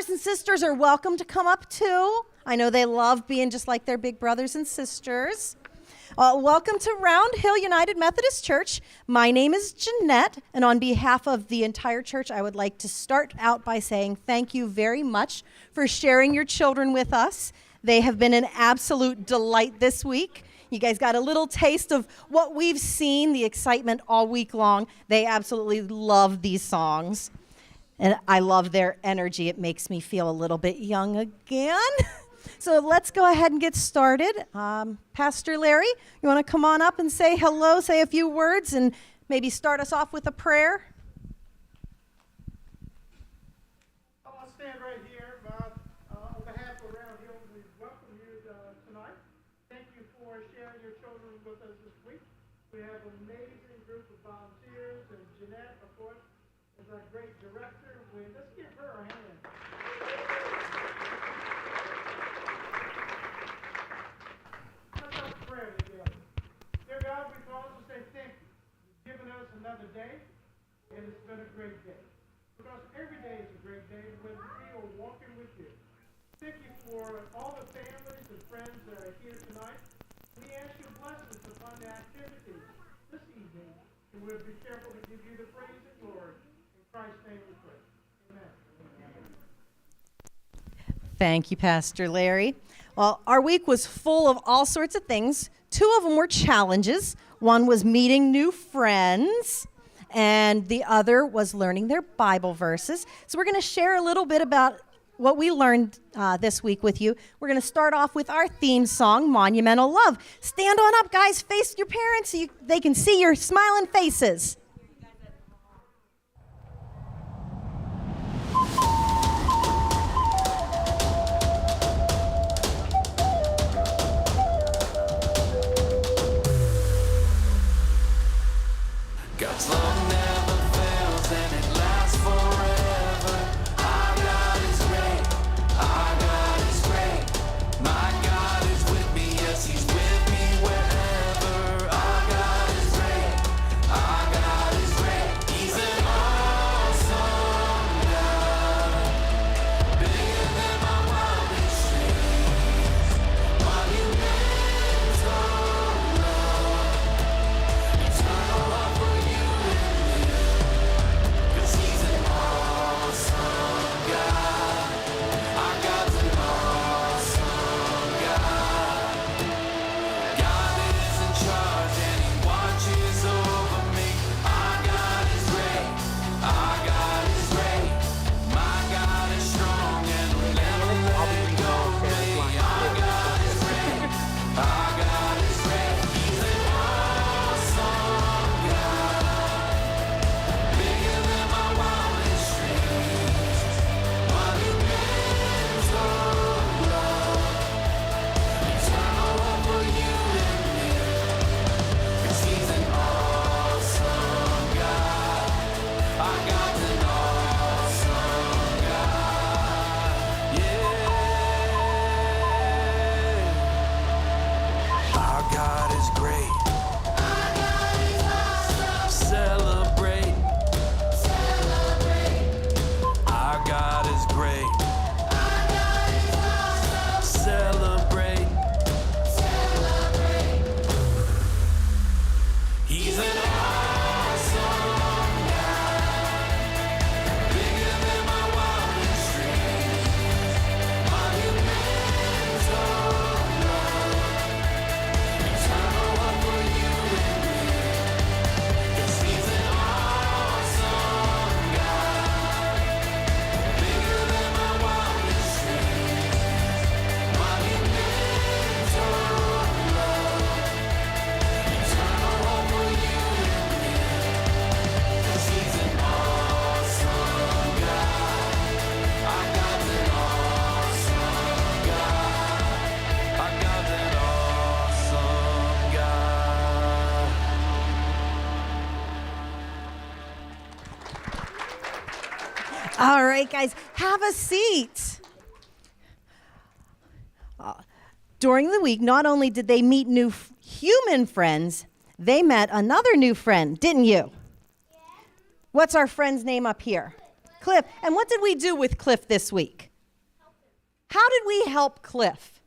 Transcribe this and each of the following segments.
brothers and sisters are welcome to come up too. I know they love being just like their big brothers and sisters. Welcome to Round Hill United Methodist Church. My name is Jeanette, and on behalf of the entire church, I would like to start out by saying thank you very much for sharing your children with us. They have been an absolute delight this week. You guys got a little taste of what we've seen, the excitement all week long. They absolutely love these songs, and I love their energy. It makes me feel a little bit young again. So let's go ahead and get started. Pastor Larry, you want to come on up and say hello, say a few words, and maybe start us off with a prayer? I'll stand right here. On behalf of Round Hill, we welcome you tonight. Thank you for sharing your children with us this week. We have an amazing group of volunteers, and Jeanette, of course, is our great director. Let's give her a hand. Prayer together. Dear God, we pause to say thank you. You've given us another day, and it's been a great day. Because every day is a great day when we are walking with you. Thank you for all the families and friends that are here tonight. We ask your blessings upon the activities this evening, and we'll be careful to give you the praise and glory. In Christ's name we pray. Amen. Thank you, Pastor Larry. Well, our week was full of all sorts of things. 2 of them were challenges. One was meeting new friends, and the other was learning their Bible verses. So we're going to share a little bit about what we learned this week with you. We're going to start off with our theme song, Monumental Love. Stand on up, guys. Face your parents so they can see your smiling faces. God's love never fails and it lasts forever. Our God is great, our God is great. My God is with me, yes, He's with me wherever. Our God is great, our God is great. He's an awesome God, bigger than my wildest dreams. Monumental love, eternal love for you. All right, guys, have a seat. During the week, not only did they meet new human friends, they met another new friend, didn't you? Yeah. What's our friend's name up here? Cliff. And what did we do with Cliff this week? How did we help Cliff?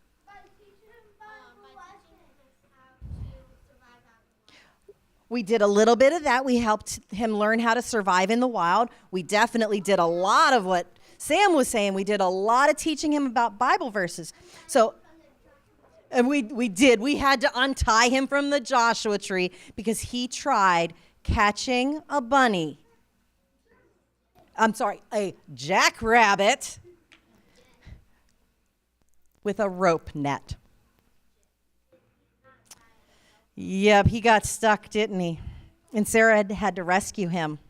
We did a little bit of that. We helped him learn how to survive in the wild. We definitely did a lot of what Sam was saying. We did a lot of teaching him about Bible verses. So, and we did. We had to untie him from the Joshua tree because he tried catching a jackrabbit with a rope net. Yep, he got stuck, didn't he? And Sarah had to rescue him.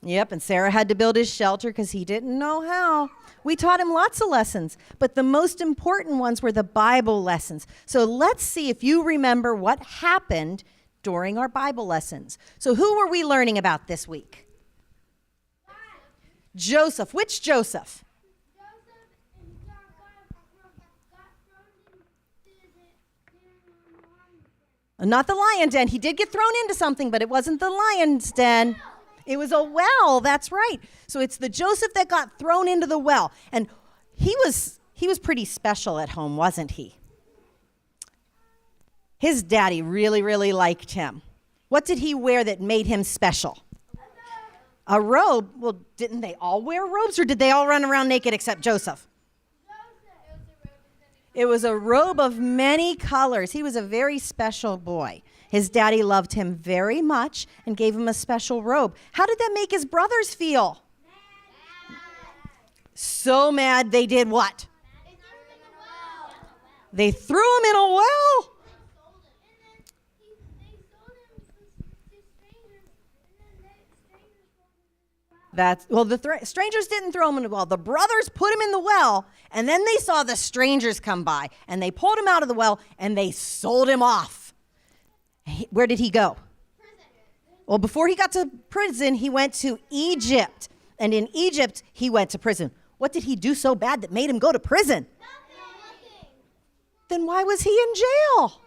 Yep, and Sarah had to build his shelter because he didn't know how. We taught him lots of lessons, but the most important ones were the Bible lessons. So let's see if you remember what happened during our Bible lessons. So who were we learning about this week? Joseph. Which Joseph? Not the lion den. He did get thrown into something, but it wasn't the lion's den. It was a well. That's right. So it's the Joseph that got thrown into the well. And he was pretty special at home, wasn't he? His daddy really, really liked him. What did he wear that made him special? A robe. Well, didn't they all wear robes, or did they all run around naked except Joseph? It was a robe of many colors. He was a very special boy. His daddy loved him very much and gave him a special robe. How did that make his brothers feel? Mad. So mad they did what? They threw him in a well. The strangers didn't throw him in the well. The brothers put him in the well, and then they saw the strangers come by, and they pulled him out of the well, and they sold him off. Where did he go? Prison. Well, before he got to prison, he went to Egypt, and in Egypt, he went to prison. What did he do so bad that made him go to prison? Nothing. Then why was he in jail?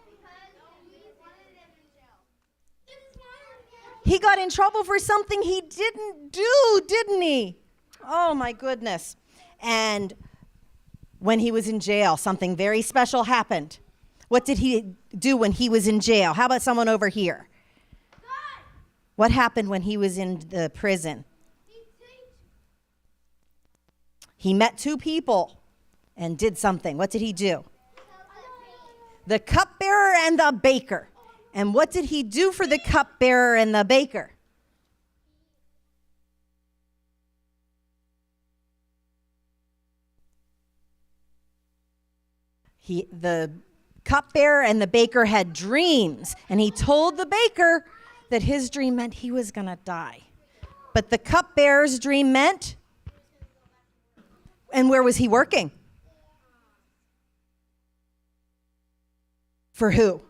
He got in trouble for something he didn't do, didn't he? Oh, my goodness. And when he was in jail, something very special happened. What did he do when he was in jail? How about someone over here? God. What happened when he was in the prison? He met two people and did something. What did he do? The cupbearer and the baker. And what did he do for the cupbearer and the baker? The cupbearer and the baker had dreams, and he told the baker that his dream meant he was going to die. But the cupbearer's dream meant, and where was he working? For who?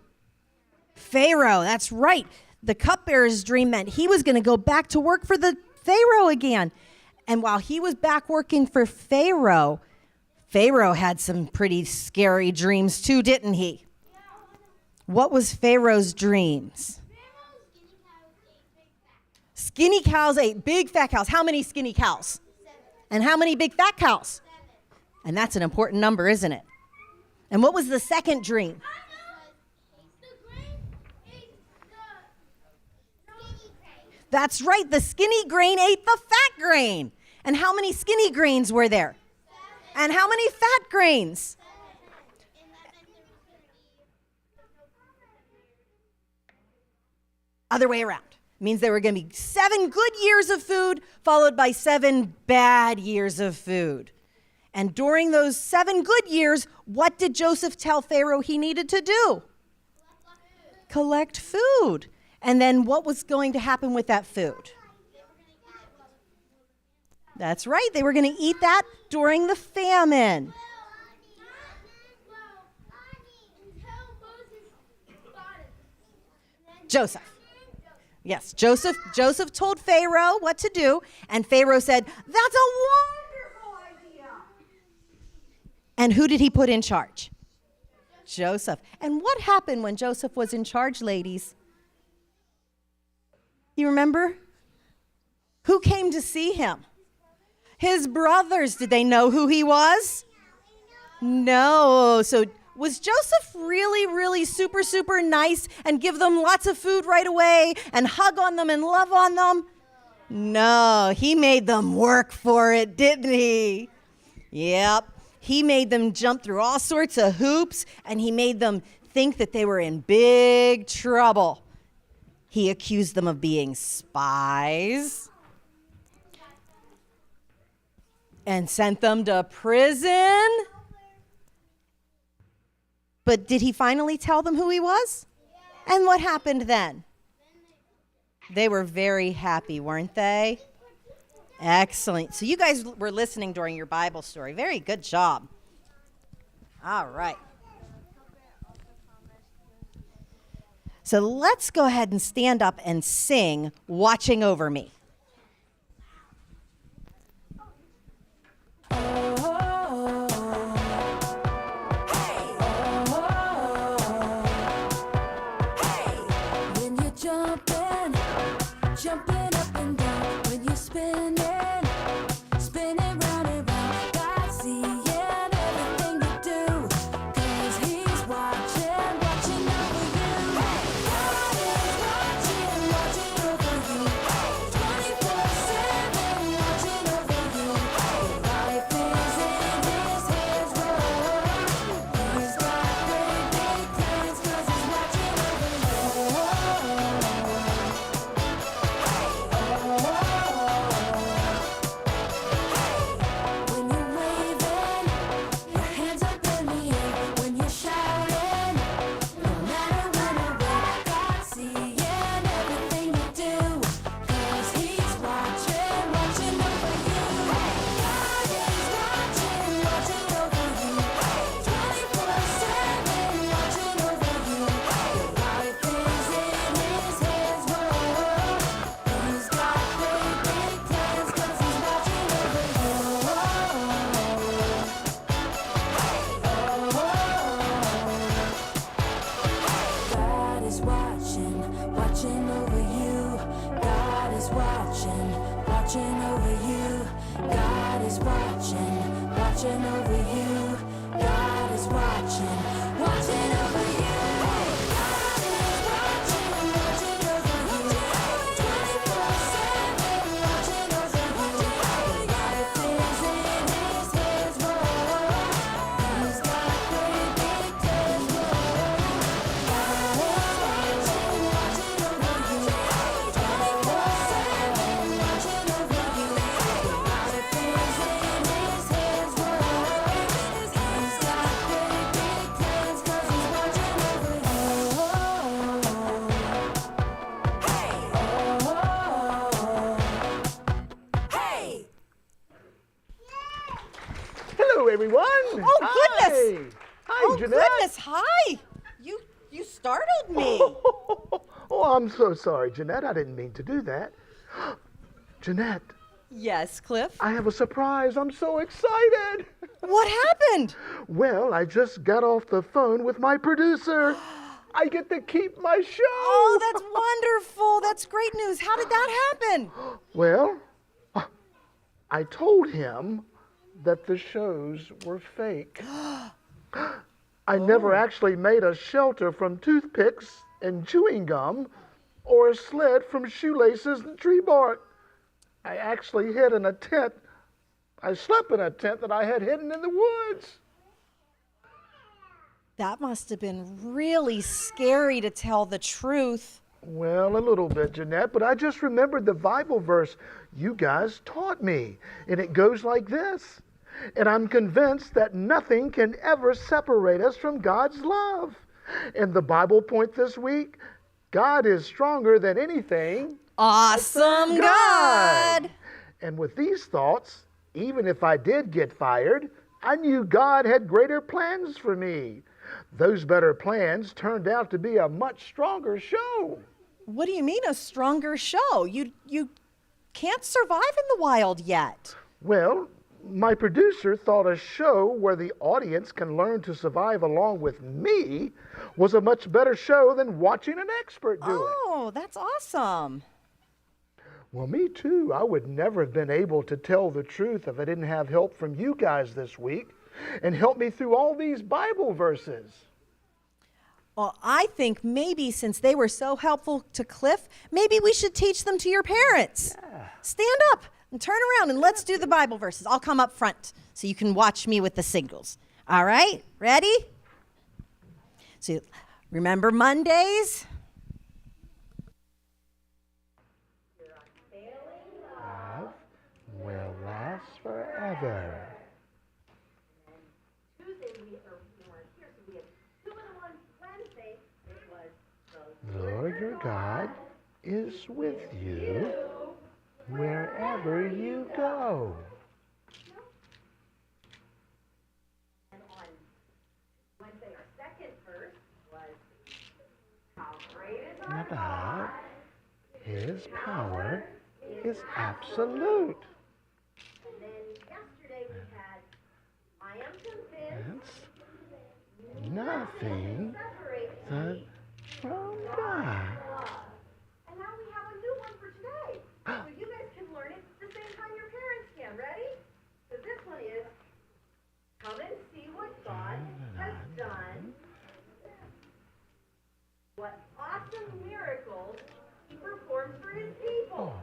Pharaoh, that's right. The cupbearer's dream meant he was going to go back to work for the Pharaoh again. And while he was back working for Pharaoh, Pharaoh had some pretty scary dreams too, didn't he? What was Pharaoh's dreams? Skinny cows ate big fat cows. How many skinny cows? 7. And how many big fat cows? 7. And that's an important number, isn't it? And what was the second dream? That's right, the skinny grain ate the fat grain. And how many skinny grains were there? 7. And how many fat grains? 7. Other way around. It means there were going to be 7 good years of food, followed by 7 bad years of food. And during those 7 good years, what did Joseph tell Pharaoh he needed to do? Collect food. And then what was going to happen with that food? That's right. They were going to eat that during the famine. Joseph. Yes, Joseph told Pharaoh what to do, and Pharaoh said, "That's a wonderful idea." And who did he put in charge? Joseph. And what happened when Joseph was in charge, ladies? You remember? Who came to see him? His brothers, did they know who he was? No. So was Joseph really, really super, super nice and give them lots of food right away and hug on them and love on them? No, he made them work for it, didn't he? Yep. He made them jump through all sorts of hoops, and he made them think that they were in big trouble. He accused them of being spies and sent them to prison. But did he finally tell them who he was? And what happened then? They were very happy, weren't they? Excellent. So you guys were listening during your Bible story. Very good job. All right. So let's go ahead and stand up and sing Watching Over Me. When you're jumping up and down, when you're spinning round and round, God's seeing everything you do, 'cause He's watching over you. God is watching over you, 24/7 watching over you. Your life is in His hands, He's got great big plans, 'cause He's watching over you. When you're waving your hands up in the air, when you're shouting, no matter when or where, God's seeing everything you do, 'cause He's watching over you. God is watching over you, 24/7 watching over you. Your life is in His hands, He's got great big plans, 'cause He's watching over you. God is watching over you. God is watching over you. God is watching over you. God is watching over you. God is watching over you. 24/7 watching over you. Your life is in His hands, He's got great big plans, God is watching over you. 24/7 watching over you. Your life is in His hands, He's got great big plans, 'cause He's watching over you. Hey! Hello, everyone. Oh, goodness. Hi, Oh, Jeanette. goodness. Hi. You startled me. Oh, I'm so sorry, Jeanette. I didn't mean to do that. Jeanette, Yes, Cliff. I have a surprise. I'm so excited. What happened? Well, I just got off the phone with my producer. I get to keep my show. Oh, that's wonderful. That's great news. How did that happen? Well, I told him that the shows were fake. I never actually made a shelter from toothpicks and chewing gum or a sled from shoelaces and tree bark. I actually hid in a tent. I slept in a tent that I had hidden in the woods. That must have been really scary, to tell the truth. Well, a little bit, Jeanette, but I just remembered the Bible verse you guys taught me, and it goes like this. And I'm convinced that nothing can ever separate us from God's love. And the Bible point this week, God is stronger than anything. Awesome God. And with these thoughts, even if I did get fired, I knew God had greater plans for me. Those better plans turned out to be a much stronger show. What do you mean, a stronger show? You can't survive in the wild yet. Well, my producer thought a show where the audience can learn to survive along with me was a much better show than watching an expert do it. Oh, that's awesome. Well, me too. I would never have been able to tell the truth if I didn't have help from you guys this week and help me through all these Bible verses. Well, I think maybe since they were so helpful to Cliff, maybe we should teach them to your parents. Yeah. Stand up and turn around and let's do the Bible verses. I'll come up front so you can watch me with the signals. All right? Ready? So remember Mondays? Love will last forever. Lord your God is with you wherever you go. And on Wednesday, our second verse was, how great is our God, His power is absolute. And then yesterday we had, I am convinced Nothing separates from God. And now we have a new one for today. So you guys can learn it the same time your parents can. Ready? So this one is, come and see what God has done. What awesome miracles He performs for His people.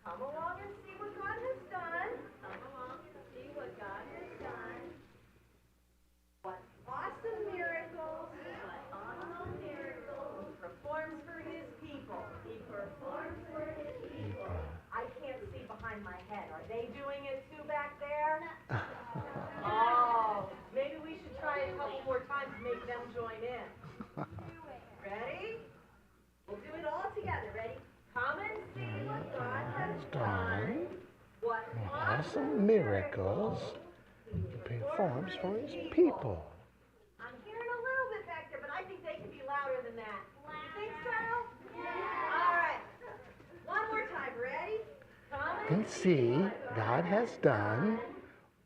Come along and see what God has done. Come along and see what God has done. What awesome miracles. What awesome miracles. He performs for His people. He performs for His people. I can't see behind my head. Are they doing it too back there? Oh, maybe we should try a couple more times to make them join in. Ready? We'll do it all together. Ready? Come and see what God has done. What Awesome miracles He performs for His people. I'm hearing a little bit back there, but I think they can be louder than that. You think so? Yeah. All right. One more time. Ready? Come And see, God has done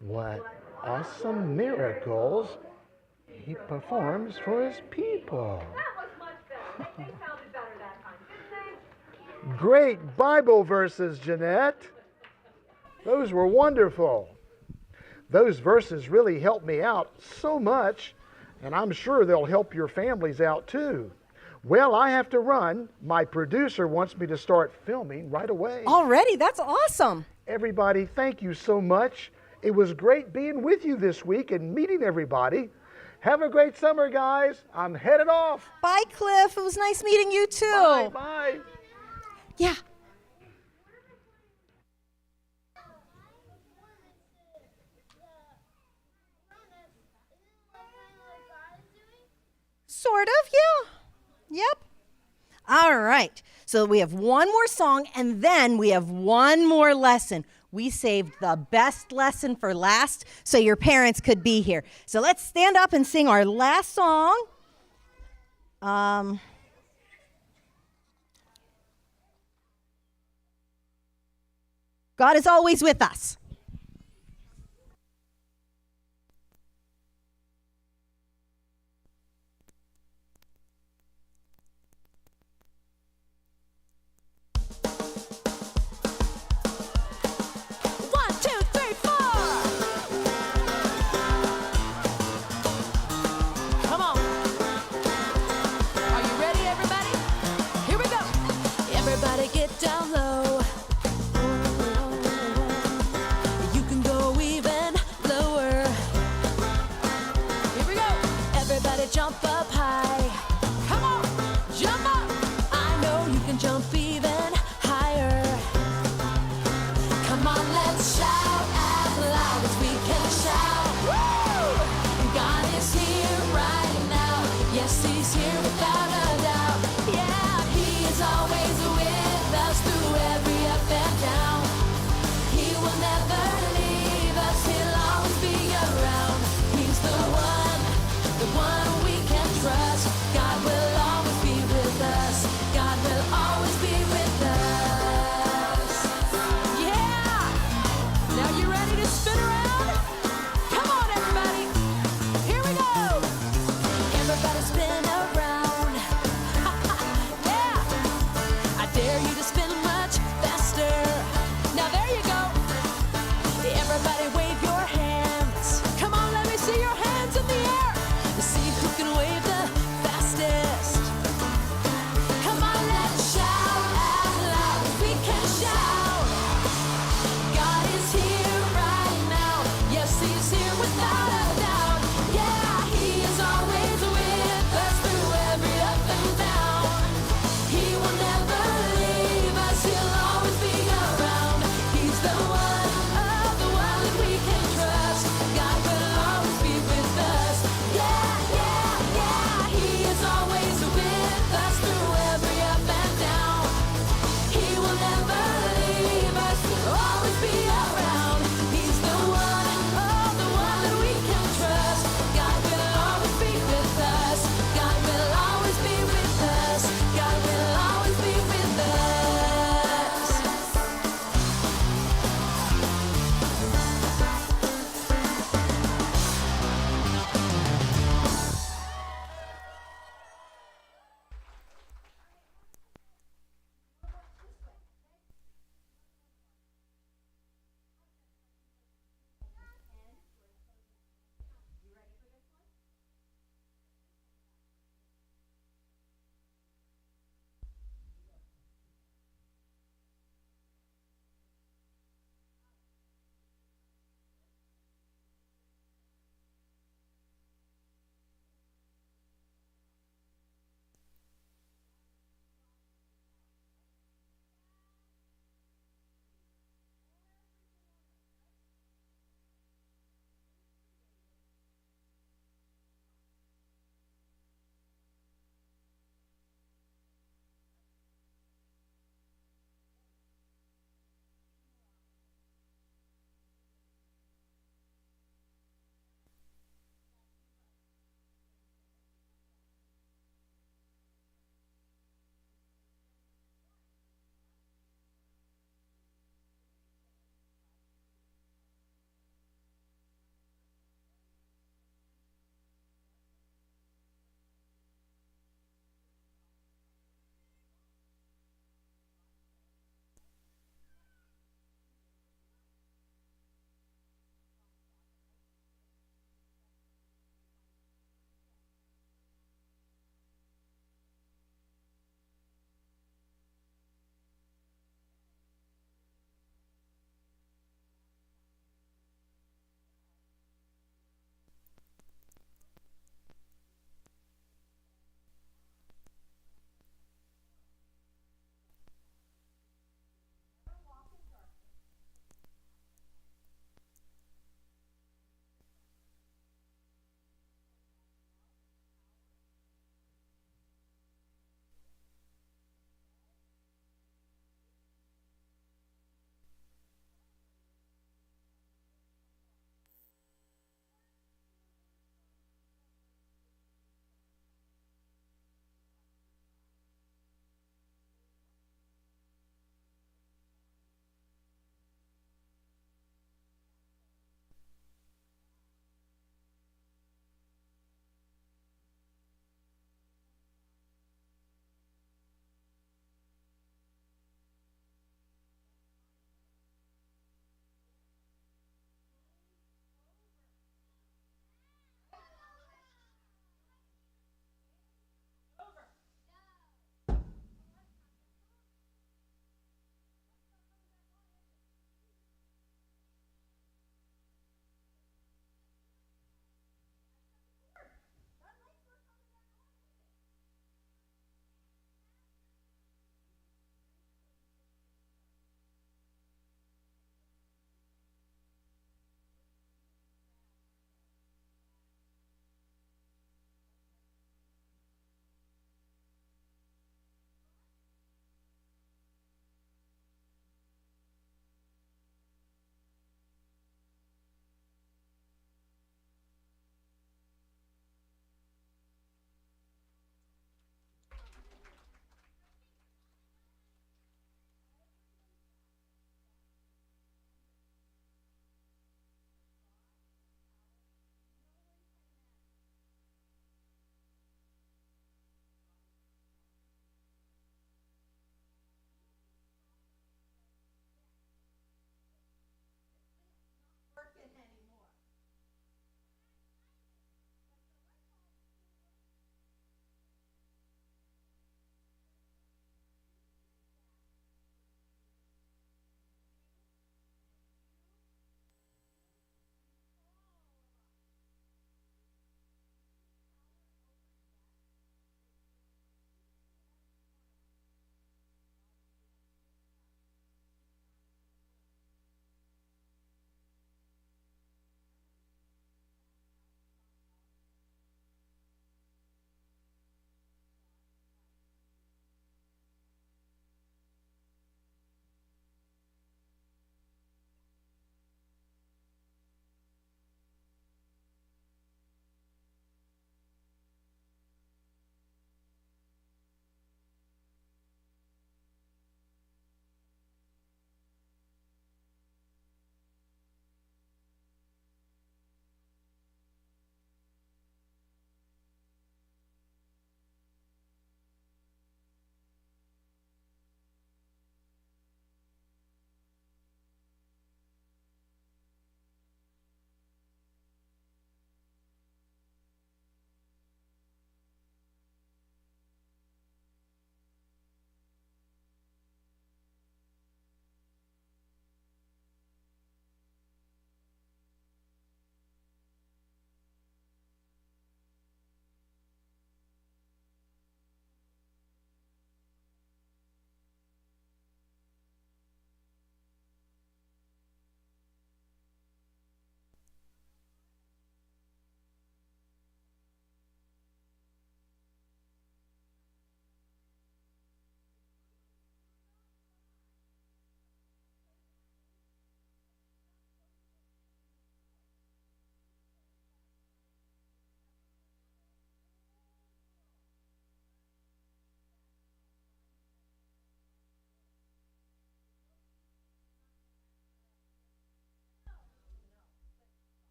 what awesome miracles He performs for His people. That was much better. I think they sounded better that time, didn't they? Great Bible verses, Jeanette. Those were wonderful. Those verses really helped me out so much, and I'm sure they'll help your families out too. Well, I have to run. My producer wants me to start filming right away. Already? That's awesome. Everybody, thank you so much. It was great being with you this week and meeting everybody. Have a great summer, guys. I'm headed off. Bye, Cliff. It was nice meeting you too. Bye, bye. Yeah. Sort of, yeah. Yep. All right. So we have one more song and then we have one more lesson. We saved the best lesson for last so your parents could be here. So let's stand up and sing our last song. God is always with us. nobody